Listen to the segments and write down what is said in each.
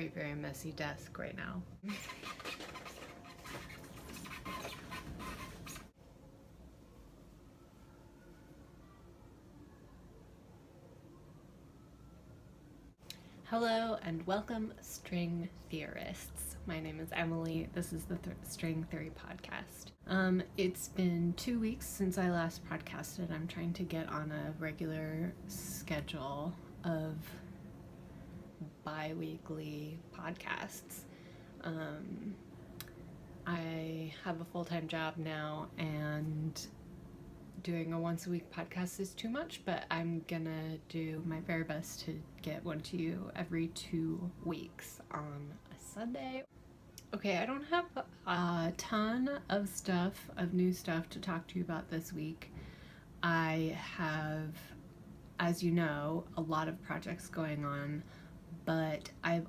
very messy desk right now. Hello and welcome, string theorists. My name is Emily. This is the String Theory Podcast. It's been 2 weeks since I last podcasted. I'm trying to get on a regular schedule of bi-weekly podcasts. I have a full-time job now, and doing a once-a-week podcast is too much, but I'm gonna do my very best to get one to you every 2 weeks on a Sunday. Okay, I don't have a ton of new stuff to talk to you about this week. I have, as you know, a lot of projects going on, but I've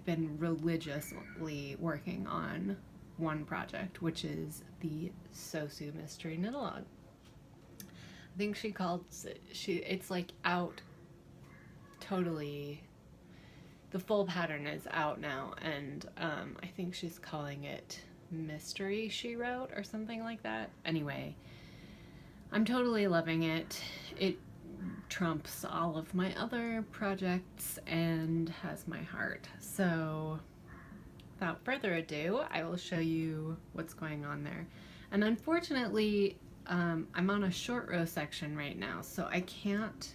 been religiously working on one project, which is the SoSu Mystery Knit-along. I think it's like out totally, the full pattern is out now, and I think she's calling it Mystery She Wrote or something like that. Anyway, I'm totally loving it. It trumps all of my other projects and has my heart. So without further ado, I will show you what's going on there. And unfortunately, I'm on a short row section right now, so I can't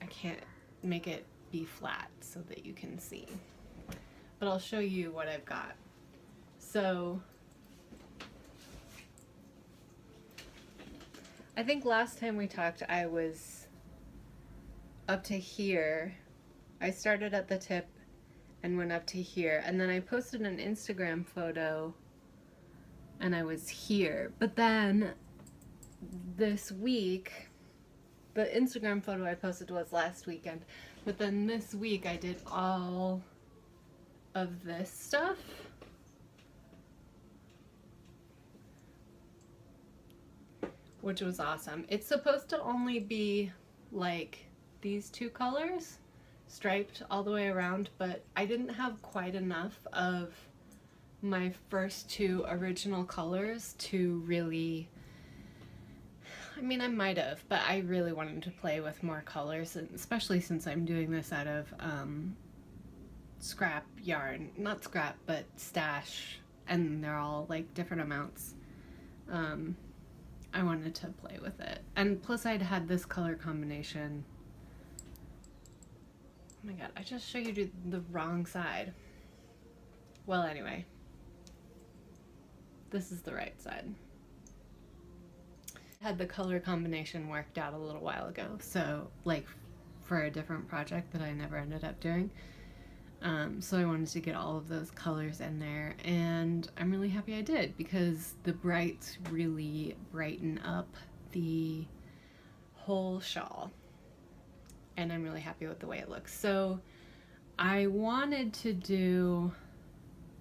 I can't make it be flat so that you can see. But I'll show you what I've got. So I think last time we talked I was up to here. I started at the tip and went up to here, and then I posted an Instagram photo and I was here. But then this week, the Instagram photo I posted was last weekend, but then this week I did all of this stuff. Which was awesome. It's supposed to only be like these 2 colors, striped all the way around, but I didn't have quite enough of my first 2 original colors to really, I mean, I might have, but I really wanted to play with more colors, especially since I'm doing this out of scrap yarn, not scrap, but stash, and they're all like different amounts. I wanted to play with it, and plus I'd had this color combination. Oh my god, I just showed you the wrong side. Well, anyway, this is the right side. I had the color combination worked out a little while ago, so like for a different project that I never ended up doing. So I wanted to get all of those colors in there, and I'm really happy I did, because the brights really brighten up the whole shawl, and I'm really happy with the way it looks. So I wanted to do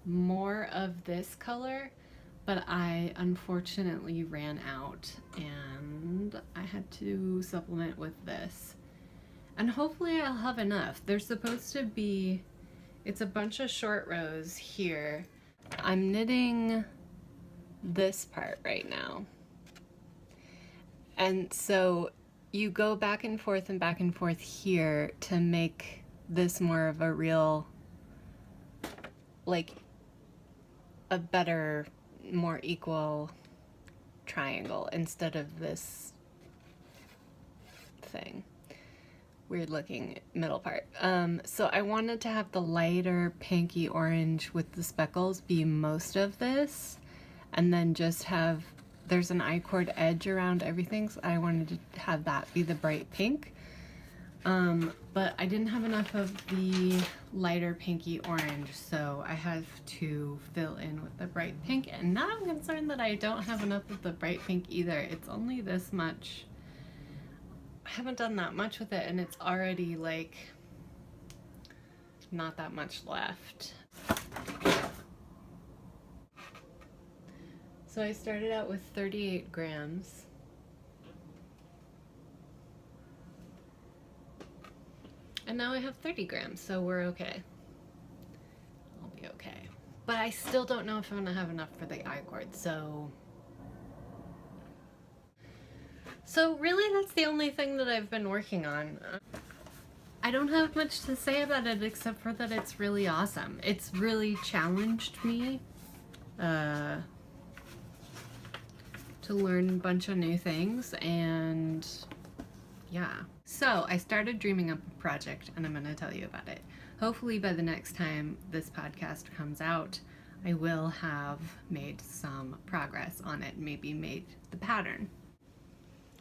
more of this color, but I unfortunately ran out, and I had to supplement with this. And hopefully I'll have enough. There's supposed to be, it's a bunch of short rows here. I'm knitting this part right now. And so you go back and forth here to make this more of a real, like a better, more equal triangle instead of this thing. Weird looking middle part. So I wanted to have the lighter pinky orange with the speckles be most of this, and then just have, there's an I-cord edge around everything, so I wanted to have that be the bright pink. But I didn't have enough of the lighter pinky orange, so I have to fill in with the bright pink, and now I'm concerned that I don't have enough of the bright pink either. It's only this much. I haven't done that much with it, and it's already like not that much left. So I started out with 38 grams. now I have 30 grams, so we're okay. I'll be okay. But I still don't know if I'm gonna have enough for the I-cord, so really that's the only thing that I've been working on. I don't have much to say about it except for that it's really awesome. It's really challenged me to learn a bunch of new things, and yeah. So I started dreaming up a project, and I'm going to tell you about it. Hopefully by the next time this podcast comes out, I will have made some progress on it, maybe made the pattern.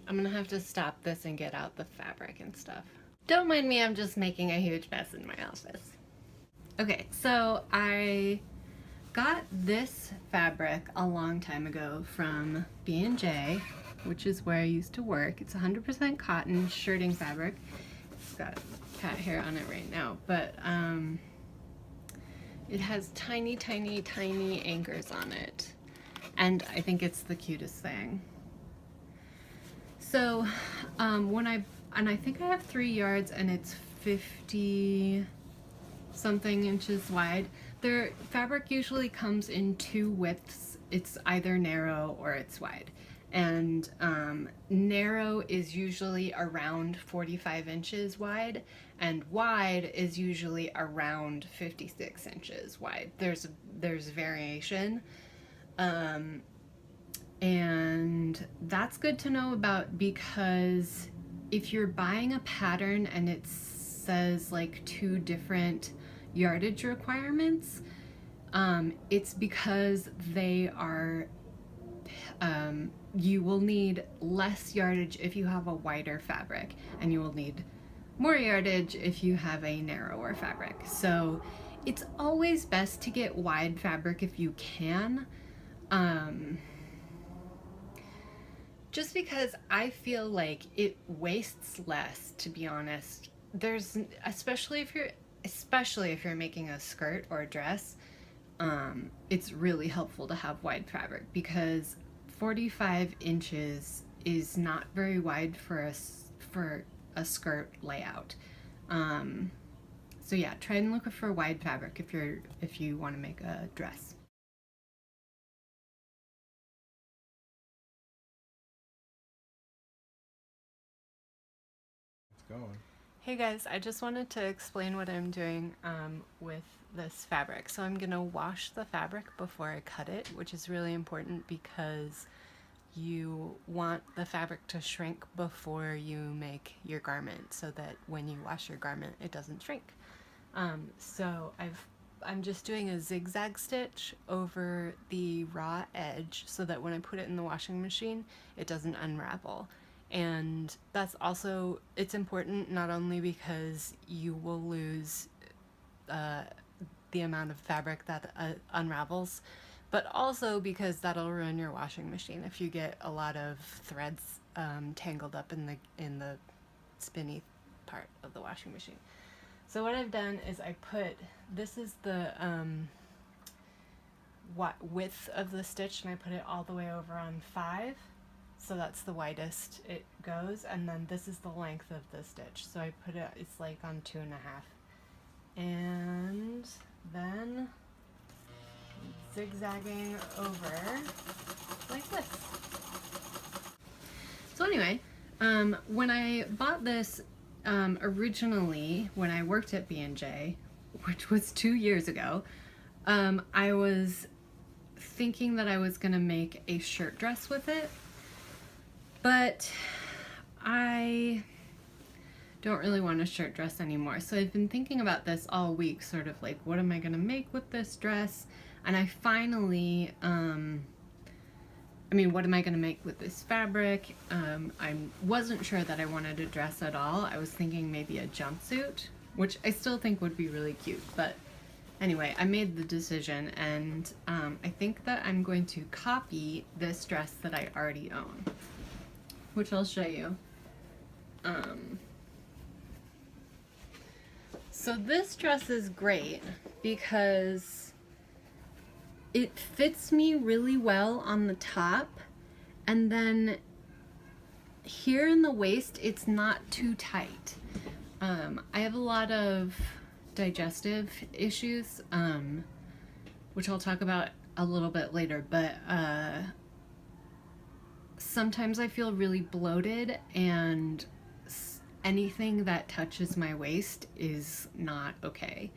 I'm going to have to stop this and get out the fabric and stuff. Don't mind me, I'm just making a huge mess in my office. Okay, so I got this fabric a long time ago from B&J, which is where I used to work. It's 100% cotton shirting fabric. It's got cat hair on it right now, but it has tiny, tiny, tiny anchors on it, and I think it's the cutest thing. So I think I have 3 yards, and it's 50 something inches wide. Their fabric usually comes in 2 widths. It's either narrow or it's wide. And narrow is usually around 45 inches wide, and wide is usually around 56 inches wide. There's variation. And that's good to know about, because if you're buying a pattern and it says like 2 different yardage requirements, it's because they are you will need less yardage if you have a wider fabric, and you will need more yardage if you have a narrower fabric. So it's always best to get wide fabric if you can, just because I feel like it wastes less, to be honest. There's especially if you're making a skirt or a dress, it's really helpful to have wide fabric, because 45 inches is not very wide for a skirt layout. So yeah, try and look for wide fabric if you want to make a dress. It's going. Hey guys, I just wanted to explain what I'm doing with this fabric. So I'm gonna wash the fabric before I cut it, which is really important because you want the fabric to shrink before you make your garment, so that when you wash your garment it doesn't shrink. So I'm just doing a zigzag stitch over the raw edge so that when I put it in the washing machine it doesn't unravel. And that's also, it's important not only because you will lose the amount of fabric that unravels, but also because that'll ruin your washing machine if you get a lot of threads tangled up in the spinny part of the washing machine. So what I've done is this is the width of the stitch, and I put it all the way over on 5. So that's the widest it goes, and then this is the length of the stitch. So I put it, it's like on 2.5. And then zigzagging over like this. So anyway, when I bought this originally, when I worked at B&J, which was 2 years ago, I was thinking that I was gonna make a shirt dress with it. But I don't really want a shirt dress anymore. So I've been thinking about this all week, sort of like, what am I gonna make with this dress? And I finally, what am I gonna make with this fabric? I wasn't sure that I wanted a dress at all. I was thinking maybe a jumpsuit, which I still think would be really cute. But anyway, I made the decision, and I think that I'm going to copy this dress that I already own, which I'll show you. So this dress is great because it fits me really well on the top, and then here in the waist it's not too tight. I have a lot of digestive issues, which I'll talk about a little bit later, but sometimes I feel really bloated, and anything that touches my waist is not okay.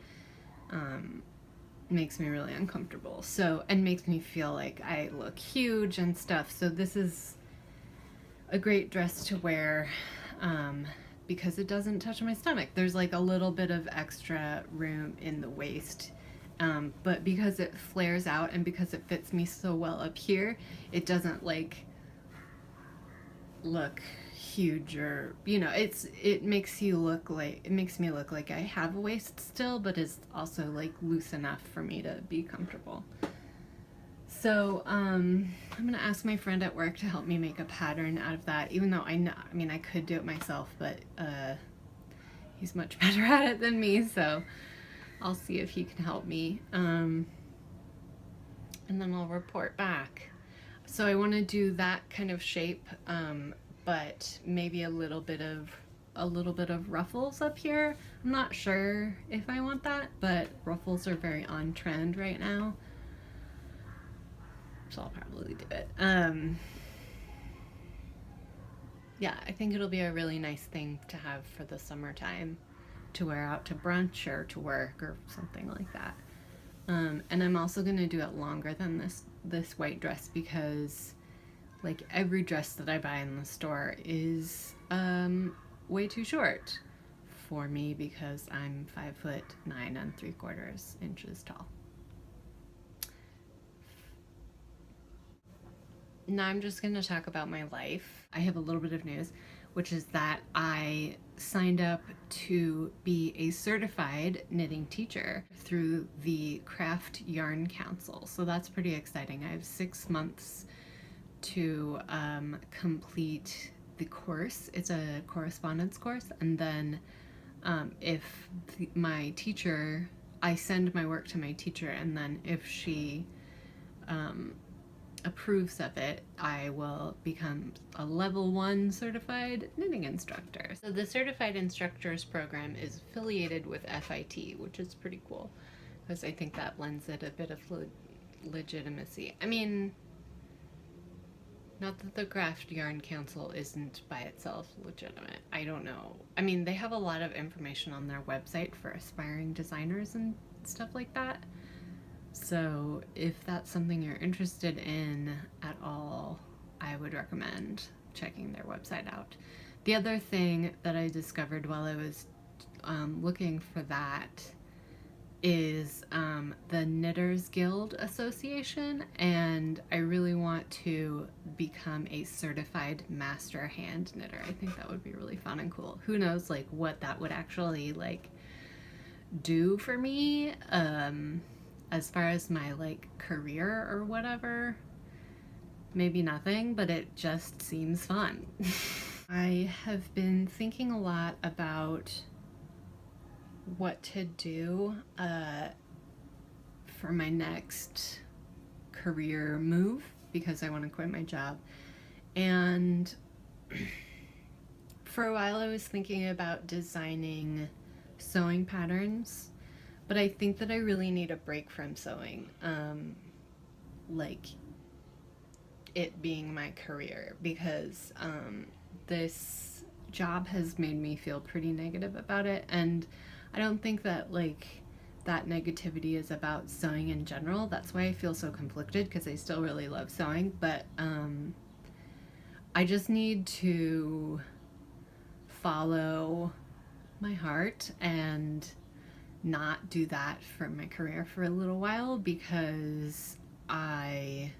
Makes me really uncomfortable. So, and makes me feel like I look huge and stuff. So this is a great dress to wear because it doesn't touch my stomach. There's like a little bit of extra room in the waist. But because it flares out and because it fits me so well up here, it doesn't like look huge, or it makes me look like I have a waist still, but it's also like loose enough for me to be comfortable. So I'm gonna ask my friend at work to help me make a pattern out of that, even though I could do it myself, but he's much better at it than me, so I'll see if he can help me, and then I'll report back. So I want to do that kind of shape, but maybe a little bit of ruffles up here. I'm not sure if I want that, but ruffles are very on trend right now, so I'll probably do it. Yeah, I think it'll be a really nice thing to have for the summertime, to wear out to brunch or to work or something like that. And I'm also gonna do it longer than this white dress, because like every dress that I buy in the store is way too short for me, because I'm 5'9" 3/4" tall. Now I'm just going to talk about my life. I have a little bit of news, which is that I signed up to be a certified knitting teacher through the Craft Yarn Council. So that's pretty exciting. I have 6 months to complete the course. It's a correspondence course, and then if my teacher, I send my work to my teacher, and then if she approves of it, I will become a level 1 certified knitting instructor. So the certified instructors program is affiliated with FIT, which is pretty cool, because I think that lends it a bit of legitimacy. I mean, not that the Craft Yarn Council isn't by itself legitimate. I don't know. I mean, they have a lot of information on their website for aspiring designers and stuff like that. So if that's something you're interested in at all, I would recommend checking their website out. The other thing that I discovered while I was looking for that is the Knitters Guild Association, and I really want to become a certified master hand knitter. I think that would be really fun and cool. Who knows like what that would actually like do for me as far as my like career or whatever. Maybe nothing, but it just seems fun. I have been thinking a lot about what to do for my next career move, because I want to quit my job. And for a while I was thinking about designing sewing patterns, but I think that I really need a break from sewing, like it being my career, because this job has made me feel pretty negative about it, and I don't think that like that negativity is about sewing in general. That's why I feel so conflicted, because I still really love sewing, but I just need to follow my heart and not do that for my career for a little while, because I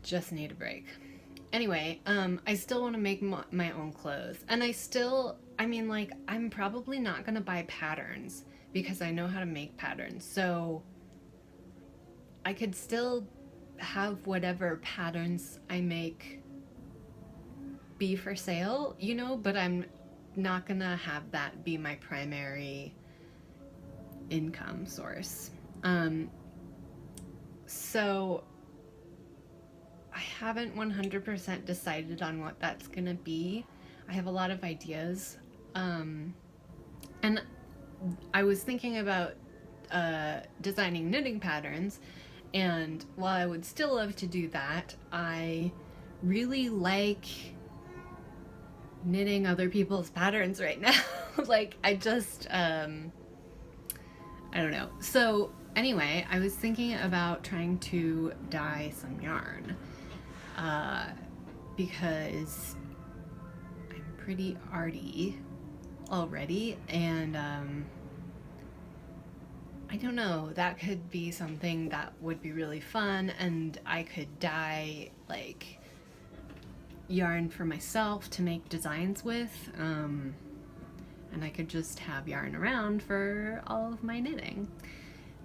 just need a break. Anyway, I still want to make my own clothes, and I'm probably not gonna buy patterns because I know how to make patterns, so I could still have whatever patterns I make be for sale, but I'm not gonna have that be my primary income source. So I haven't 100% decided on what that's gonna be. I have a lot of ideas. And I was thinking about designing knitting patterns, and while I would still love to do that, I really like knitting other people's patterns right now. Like, I just, I don't know. So anyway, I was thinking about trying to dye some yarn, because I'm pretty arty already, and I don't know, that could be something that would be really fun, and I could dye like yarn for myself to make designs with, and I could just have yarn around for all of my knitting.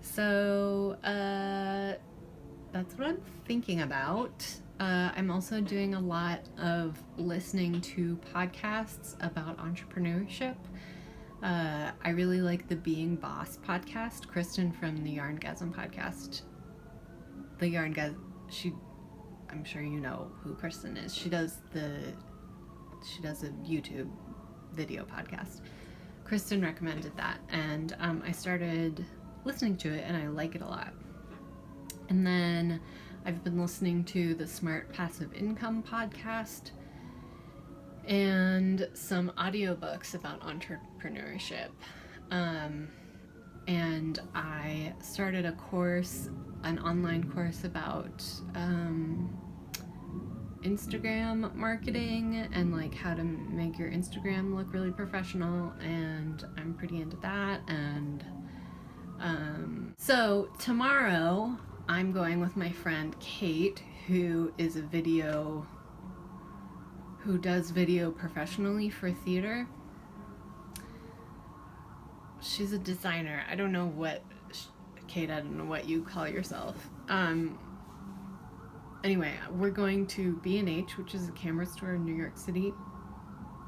So that's what I'm thinking about. I'm also doing a lot of listening to podcasts about entrepreneurship. I really like the Being Boss podcast. Kristen from the Yarngasm podcast. I'm sure you know who Kristen is. She does a YouTube video podcast. Kristen recommended that, and I started listening to it, and I like it a lot. And then I've been listening to the Smart Passive Income podcast and some audiobooks about entrepreneurship. And I started an online course about Instagram marketing and like how to make your Instagram look really professional, and I'm pretty into that. And so tomorrow I'm going with my friend Kate, who does video professionally for theater. She's a designer. I don't know Kate, I don't know what you call yourself. Anyway, we're going to B&H, which is a camera store in New York City,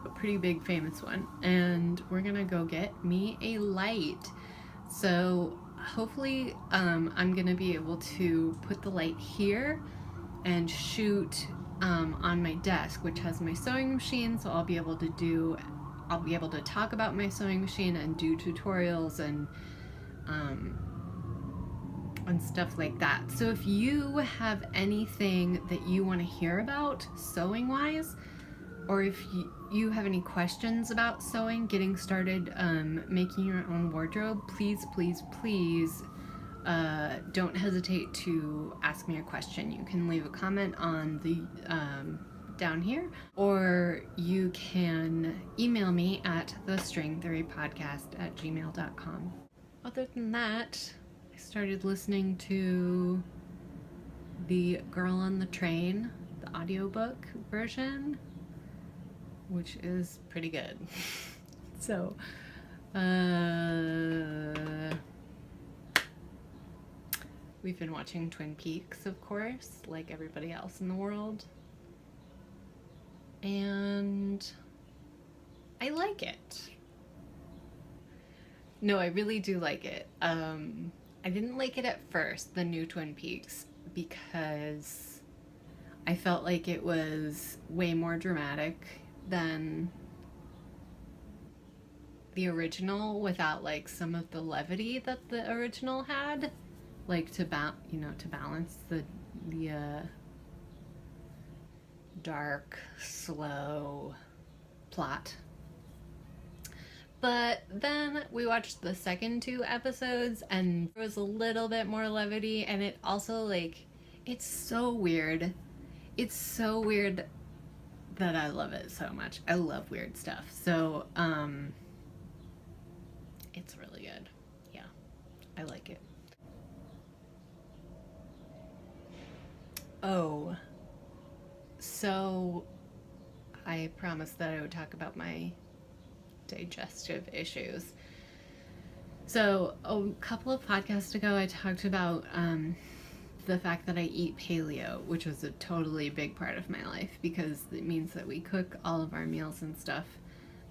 a pretty big famous one, and we're gonna go get me a light. So hopefully I'm gonna be able to put the light here and shoot on my desk, which has my sewing machine, so I'll be able to talk about my sewing machine and do tutorials and stuff like that. So if you have anything that you want to hear about sewing wise, or if you have any questions about sewing, getting started making your own wardrobe, please don't hesitate to ask me a question. You can leave a comment on the down here, or you can email me at thestringtheorypodcast@gmail.com. Other than that, I started listening to the Girl on the Train, the audiobook version, which is pretty good. So, we've been watching Twin Peaks, of course, like everybody else in the world. And I like it. No, I really do like it. I didn't like it at first, the new Twin Peaks, because I felt like it was way more dramatic than the original, without like some of the levity that the original had, like to balance the dark, slow plot. But then we watched the second 2 episodes, and there was a little bit more levity, and it also, like, it's so weird. It's so weird that I love it so much. I love weird stuff. So, it's really good. Yeah, I like it. Oh, so I promised that I would talk about my digestive issues. So a couple of podcasts ago, I talked about the fact that I eat paleo, which was a totally big part of my life, because it means that we cook all of our meals and stuff.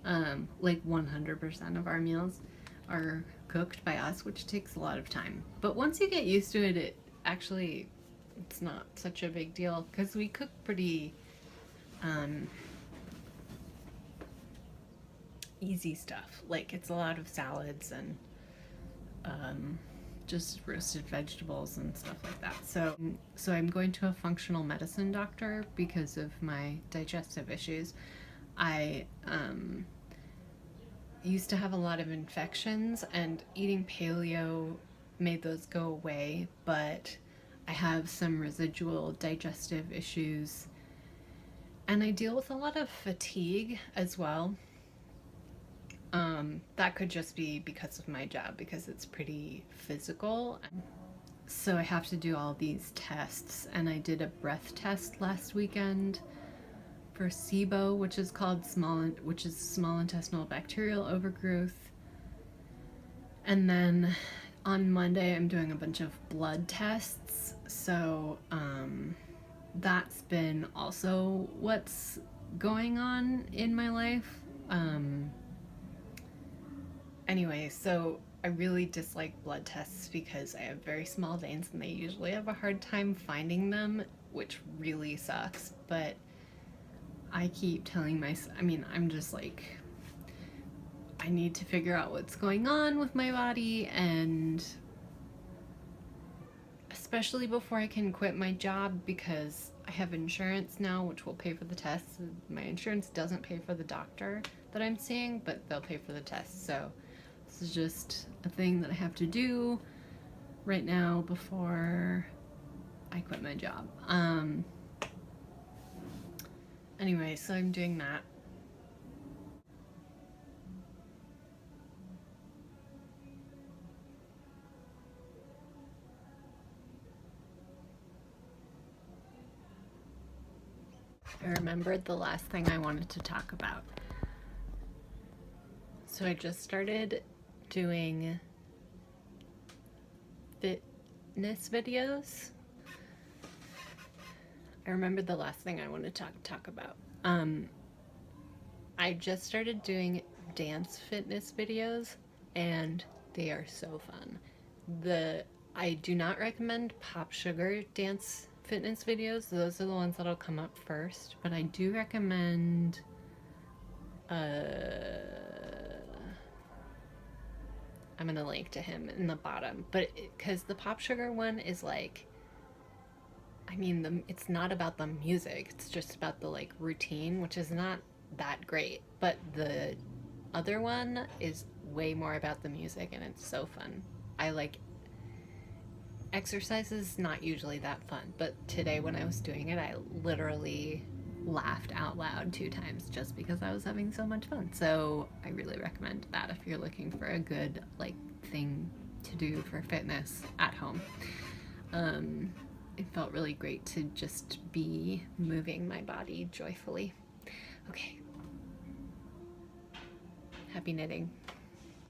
Like 100% of our meals are cooked by us, which takes a lot of time. But once you get used to it, it's not such a big deal, because we cook pretty easy stuff. Like, it's a lot of salads and just roasted vegetables and stuff like that. So I'm going to a functional medicine doctor because of my digestive issues. I used to have a lot of infections, and eating paleo made those go away, but I have some residual digestive issues, and I deal with a lot of fatigue as well. That could just be because of my job, because it's pretty physical. So I have to do all these tests, and I did a breath test last weekend for SIBO, which is small intestinal bacterial overgrowth. And then on Monday, I'm doing a bunch of blood tests. So that's been also what's going on in my life. Anyway, so I really dislike blood tests because I have very small veins and they usually have a hard time finding them, which really sucks. But I keep telling myself, I'm just like, I need to figure out what's going on with my body, and especially before I can quit my job, because I have insurance now, which will pay for the tests. My insurance doesn't pay for the doctor that I'm seeing, but they'll pay for the tests. So this is just a thing that I have to do right now before I quit my job. Anyway, so I'm doing that. I remembered the last thing I wanted to talk about. So I just started doing fitness videos. I remembered the last thing I wanted to talk about. I just started doing dance fitness videos, and they are so fun. I do not recommend Pop Sugar dance fitness videos. Those are the ones that'll come up first, but I do recommend I'm gonna link to him in the bottom, but because the Pop Sugar one is like, it's not about the music, it's just about the like routine, which is not that great, but the other one is way more about the music, and it's so fun. I like exercises, not usually that fun, but today when I was doing it, I literally laughed out loud 2 times just because I was having so much fun. So I really recommend that if you're looking for a good like thing to do for fitness at home. It felt really great to just be moving my body joyfully. Okay. Happy knitting.